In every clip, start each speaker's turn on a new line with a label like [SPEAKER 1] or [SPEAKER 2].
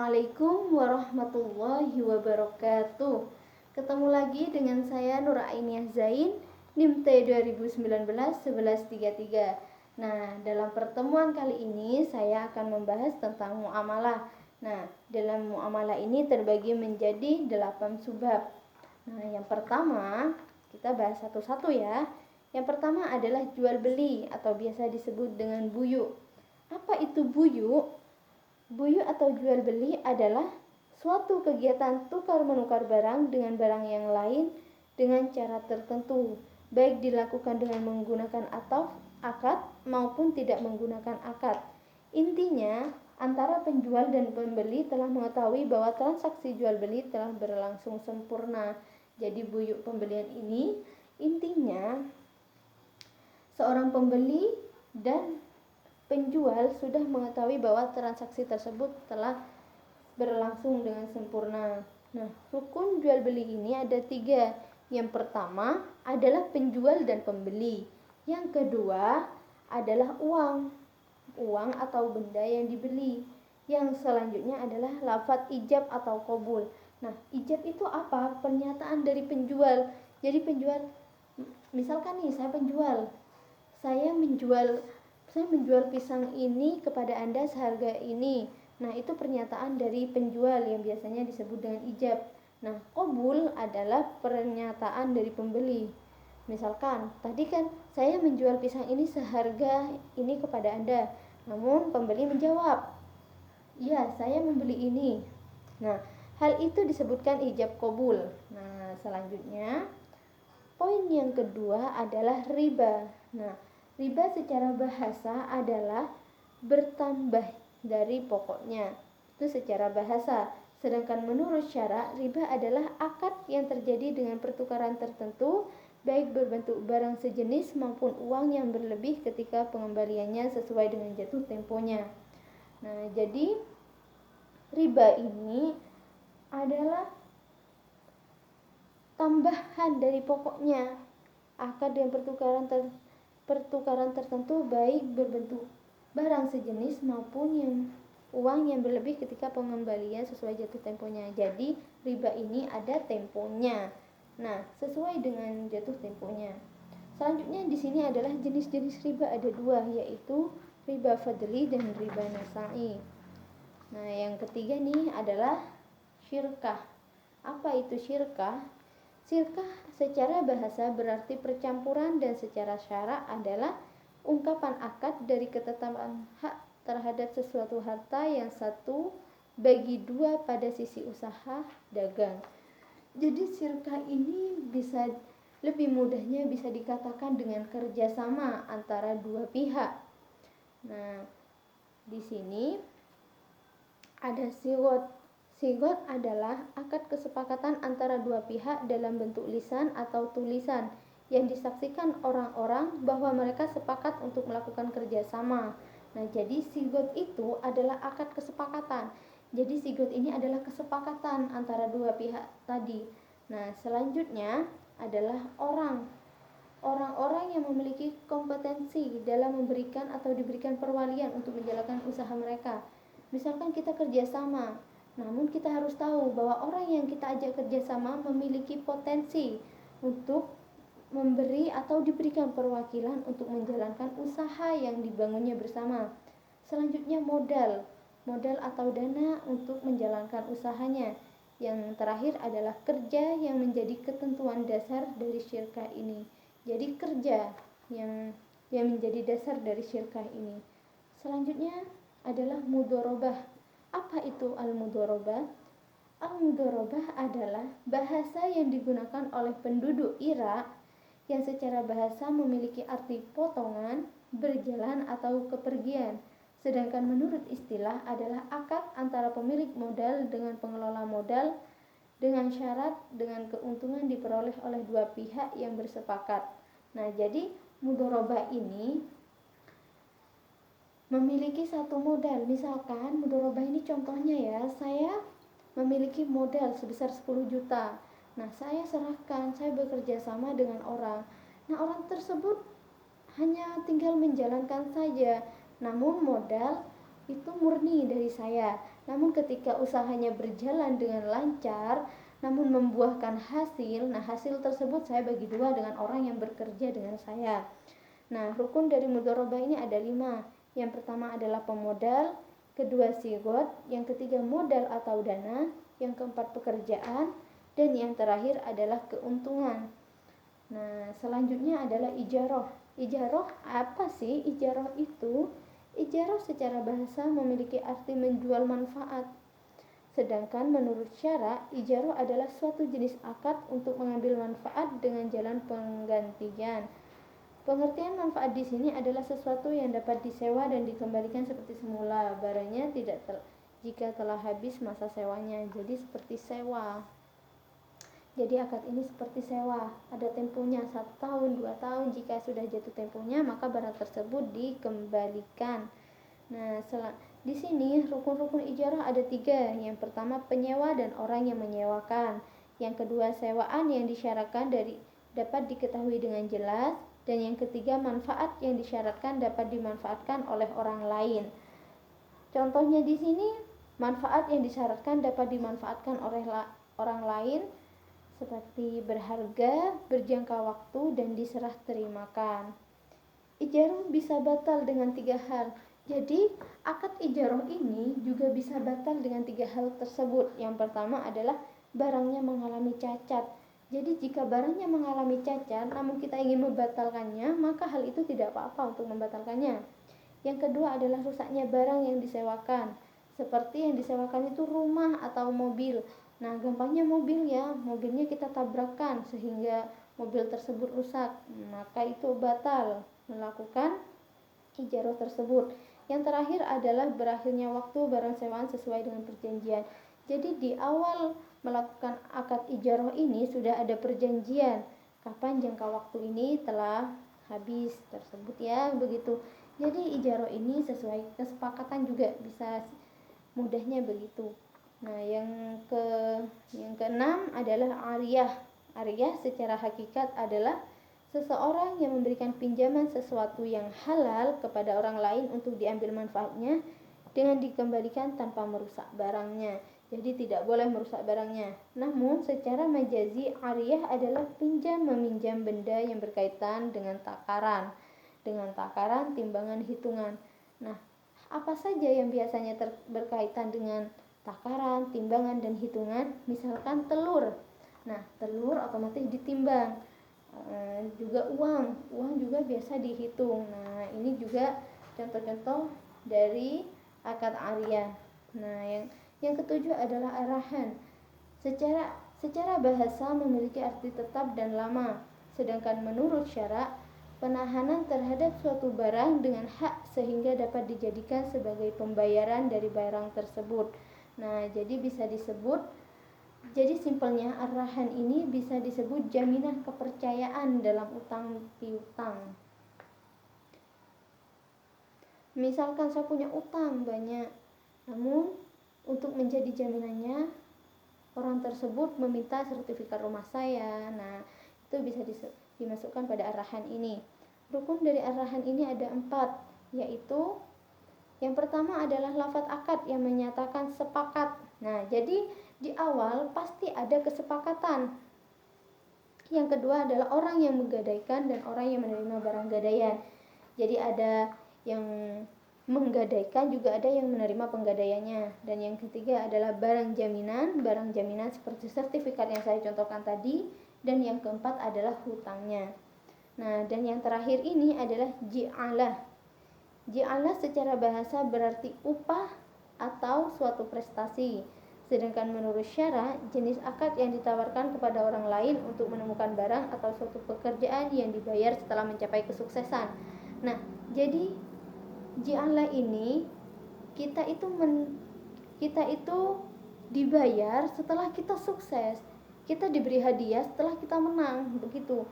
[SPEAKER 1] Assalamualaikum warahmatullahi wabarakatuh. Ketemu lagi dengan saya Nur Ainiyah Zain, NIM T 2019-1133. Nah, dalam pertemuan kali ini saya akan membahas tentang muamalah. Nah, dalam muamalah ini terbagi menjadi 8 subbab. Nah, yang pertama kita bahas satu-satu ya. Yang pertama adalah jual beli atau biasa disebut dengan buyu. Apa itu buyu? Buyu atau jual beli adalah suatu kegiatan tukar-menukar barang dengan barang yang lain dengan cara tertentu, baik dilakukan dengan menggunakan akad maupun tidak menggunakan akad. Intinya, antara penjual dan pembeli telah mengetahui bahwa transaksi jual beli telah berlangsung sempurna. Jadi buyu pembelian ini intinya seorang pembeli dan penjual sudah mengetahui bahwa transaksi tersebut telah berlangsung dengan sempurna. Nah, rukun jual beli ini ada 3. Yang pertama adalah penjual dan pembeli. Yang kedua adalah uang atau benda yang dibeli. Yang selanjutnya adalah lafadz ijab atau qabul. Nah, ijab itu apa? Pernyataan dari penjual. Jadi penjual, misalkan nih saya menjual pisang ini kepada Anda seharga ini. Nah, itu pernyataan dari penjual yang biasanya disebut dengan ijab. Nah, qabul adalah pernyataan dari pembeli. Misalkan, tadi kan saya menjual pisang ini seharga ini kepada Anda. Namun pembeli menjawab, "Ya, saya membeli ini." Nah, hal itu disebutkan ijab qabul. Nah, selanjutnya poin yang kedua adalah riba. Nah, riba secara bahasa adalah bertambah dari pokoknya. Itu secara bahasa. Sedangkan menurut syara, riba adalah akad yang terjadi dengan pertukaran tertentu, baik berbentuk barang sejenis maupun uang yang berlebih ketika pengembaliannya sesuai dengan jatuh temponya. Nah, jadi riba ini adalah tambahan dari pokoknya akad dengan pertukaran tertentu, baik berbentuk barang sejenis maupun uang yang berlebih ketika pengembalian sesuai jatuh temponya. Jadi riba ini ada temponya. Nah, sesuai dengan jatuh temponya. Selanjutnya di sini adalah jenis-jenis riba, ada 2, yaitu riba fadli dan riba nasa'i. Nah, yang ketiga nih adalah syirkah. Apa itu syirkah? Syirkah secara bahasa berarti percampuran dan secara syara adalah ungkapan akad dari ketetapan hak terhadap sesuatu harta yang satu bagi 2 pada sisi usaha dagang. Jadi syirkah ini bisa lebih mudahnya bisa dikatakan dengan kerjasama antara 2 pihak. Nah, di sini ada sigot. Sigot adalah akad kesepakatan antara 2 pihak dalam bentuk lisan atau tulisan yang disaksikan orang-orang bahwa mereka sepakat untuk melakukan kerjasama. Nah, jadi sigot itu adalah akad kesepakatan. Jadi sigot ini adalah kesepakatan antara 2 pihak tadi. Nah, selanjutnya adalah orang-orang yang memiliki kompetensi dalam memberikan atau diberikan perwalian untuk menjalankan usaha mereka. Misalkan kita kerjasama, namun kita harus tahu bahwa orang yang kita ajak kerjasama memiliki potensi untuk memberi atau diberikan perwakilan untuk menjalankan usaha yang dibangunnya bersama. Selanjutnya modal atau dana untuk menjalankan usahanya. Yang terakhir adalah kerja yang menjadi ketentuan dasar dari syirkah ini. Jadi kerja yang menjadi dasar dari syirkah ini. Selanjutnya adalah mudharabah. Apa itu al-mudharabah? Al-mudharabah adalah bahasa yang digunakan oleh penduduk Irak yang secara bahasa memiliki arti potongan, berjalan atau kepergian. Sedangkan menurut istilah adalah akad antara pemilik modal dengan pengelola modal dengan syarat dengan keuntungan diperoleh oleh 2 pihak yang bersepakat. Nah, jadi mudharabah ini memiliki satu modal. Misalkan mudharabah ini contohnya ya, saya memiliki modal sebesar 10 juta. Nah, saya serahkan, saya bekerja sama dengan orang. Nah, orang tersebut hanya tinggal menjalankan saja. Namun modal itu murni dari saya. Namun ketika usahanya berjalan dengan lancar, namun membuahkan hasil, nah hasil tersebut saya bagi dua dengan orang yang bekerja dengan saya. Nah, rukun dari mudharabah ini ada 5. Yang pertama adalah pemodal, kedua sigot, yang ketiga modal atau dana, yang keempat pekerjaan, dan yang terakhir adalah keuntungan. Nah, selanjutnya adalah ijarah. Ijarah apa sih? Ijarah itu, ijarah secara bahasa memiliki arti menjual manfaat. Sedangkan menurut syara, ijarah adalah suatu jenis akad untuk mengambil manfaat dengan jalan penggantian. Pengertian manfaat di sini adalah sesuatu yang dapat disewa dan dikembalikan seperti semula. Barangnya jika telah habis masa sewanya. Jadi seperti sewa. Jadi akad ini seperti sewa. Ada temponya 1 tahun, 2 tahun. Jika sudah jatuh temponya, maka barang tersebut dikembalikan. Nah, di sini rukun-rukun ijarah ada 3. Yang pertama penyewa dan orang yang menyewakan. Yang kedua sewaan yang disyaratkan dapat diketahui dengan jelas. Dan yang ketiga, manfaat yang disyaratkan dapat dimanfaatkan oleh orang lain. Contohnya di sini, manfaat yang disyaratkan dapat dimanfaatkan oleh orang lain seperti berharga, berjangka waktu, dan diserah terimakan. Ijarah bisa batal dengan 3 hal. Jadi, akad ijarah ini juga bisa batal dengan 3 hal tersebut. Yang pertama adalah barangnya mengalami cacat. Jadi jika barangnya mengalami cacat namun kita ingin membatalkannya, maka hal itu tidak apa-apa untuk membatalkannya. Yang kedua adalah rusaknya barang yang disewakan. Seperti yang disewakan itu rumah atau mobil. Nah, gampangnya mobil ya, mobilnya kita tabrakan sehingga mobil tersebut rusak. Maka itu batal melakukan ijarah tersebut. Yang terakhir adalah berakhirnya waktu barang sewaan sesuai dengan perjanjian. Jadi di awal melakukan akad ijarah ini sudah ada perjanjian kapan jangka waktu ini telah habis tersebut ya, begitu. Jadi ijarah ini sesuai kesepakatan juga, bisa mudahnya begitu. Nah, yang keenam adalah ariyah. Ariyah secara hakikat adalah seseorang yang memberikan pinjaman sesuatu yang halal kepada orang lain untuk diambil manfaatnya dengan dikembalikan tanpa merusak barangnya. Jadi tidak boleh merusak barangnya. Namun secara majazi, ariyah adalah pinjam meminjam benda yang berkaitan dengan takaran. Dengan takaran, timbangan, hitungan. Nah, apa saja yang biasanya berkaitan dengan takaran, timbangan, dan hitungan? Misalkan telur. Nah, telur otomatis ditimbang. Juga uang juga biasa dihitung. Nah, ini juga contoh-contoh dari akad ariyah. Nah, yang ketujuh adalah arahan. Secara bahasa memiliki arti tetap dan lama. Sedangkan menurut syara, penahanan terhadap suatu barang dengan hak sehingga dapat dijadikan sebagai pembayaran dari barang tersebut. Nah, jadi bisa disebut, jadi simpelnya arahan ini bisa disebut jaminan kepercayaan dalam utang piutang. Misalkan saya punya utang banyak, namun untuk menjadi jaminannya orang tersebut meminta sertifikat rumah saya. Nah, itu bisa dimasukkan pada arahan ini. Rukun dari arahan ini ada 4, yaitu yang pertama adalah lafaz akad yang menyatakan sepakat. Nah, jadi di awal pasti ada kesepakatan. Yang kedua adalah orang yang menggadaikan dan orang yang menerima barang gadaian. Jadi ada yang menggadaikan, juga ada yang menerima penggadaiannya. Dan yang ketiga adalah barang jaminan seperti sertifikat yang saya contohkan tadi. Dan yang keempat adalah hutangnya. Nah, dan yang terakhir ini adalah ji'alah. Ji'alah secara bahasa berarti upah atau suatu prestasi. Sedangkan menurut syara, jenis akad yang ditawarkan kepada orang lain untuk menemukan barang atau suatu pekerjaan yang dibayar setelah mencapai kesuksesan. Nah, jadi ji'alah ini kita itu dibayar setelah kita sukses. Kita diberi hadiah setelah kita menang, begitu.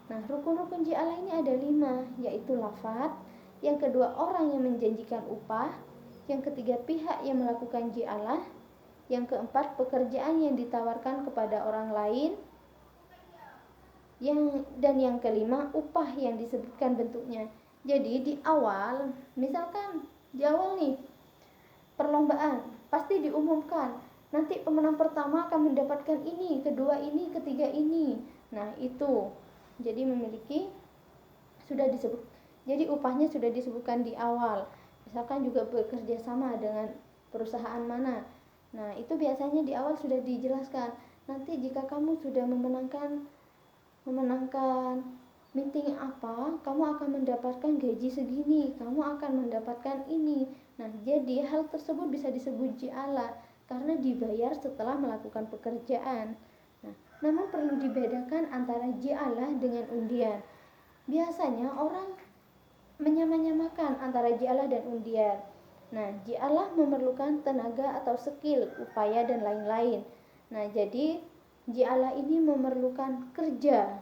[SPEAKER 1] Nah, rukun-rukun ji'alah ini ada 5, yaitu lafaz. Yang kedua, orang yang menjanjikan upah. Yang ketiga, pihak yang melakukan ji'alah. Yang keempat, pekerjaan yang ditawarkan kepada orang lain. Dan yang kelima, upah yang disebutkan bentuknya. Jadi di awal, misalkan di awal nih perlombaan, pasti diumumkan. Nanti pemenang pertama akan mendapatkan ini, kedua ini, ketiga ini. Nah, itu. Jadi memiliki sudah disebut. Jadi upahnya sudah disebutkan di awal. Misalkan juga bekerja sama dengan perusahaan mana. Nah, itu biasanya di awal sudah dijelaskan. Nanti jika kamu sudah memenangkan meeting apa, kamu akan mendapatkan gaji segini, kamu akan mendapatkan ini. Nah, jadi hal tersebut bisa disebut ji'alah karena dibayar setelah melakukan pekerjaan. Nah, namun perlu dibedakan antara ji'alah dengan undian. Biasanya orang menyamakan antara ji'alah dan undian. Nah, ji'alah memerlukan tenaga atau skill, upaya dan lain-lain. Nah, jadi ji'alah ini memerlukan kerja,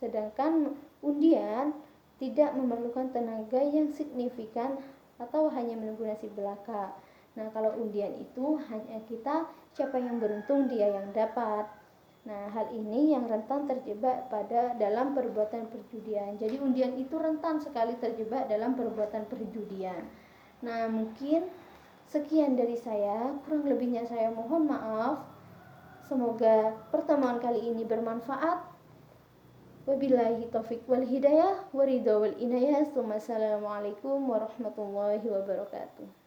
[SPEAKER 1] sedangkan undian tidak memerlukan tenaga yang signifikan atau hanya menunggu nasib belaka. Nah, kalau undian itu hanya kita siapa yang beruntung dia yang dapat. Nah, hal ini yang rentan terjebak dalam perbuatan perjudian. Jadi undian itu rentan sekali terjebak dalam perbuatan perjudian. Nah, mungkin sekian dari saya, kurang lebihnya saya mohon maaf. Semoga pertemuan kali ini bermanfaat. Wabillahi taufiq wal hidayah, waridha wal inayah. Assalamualaikum warahmatullahi wabarakatuh.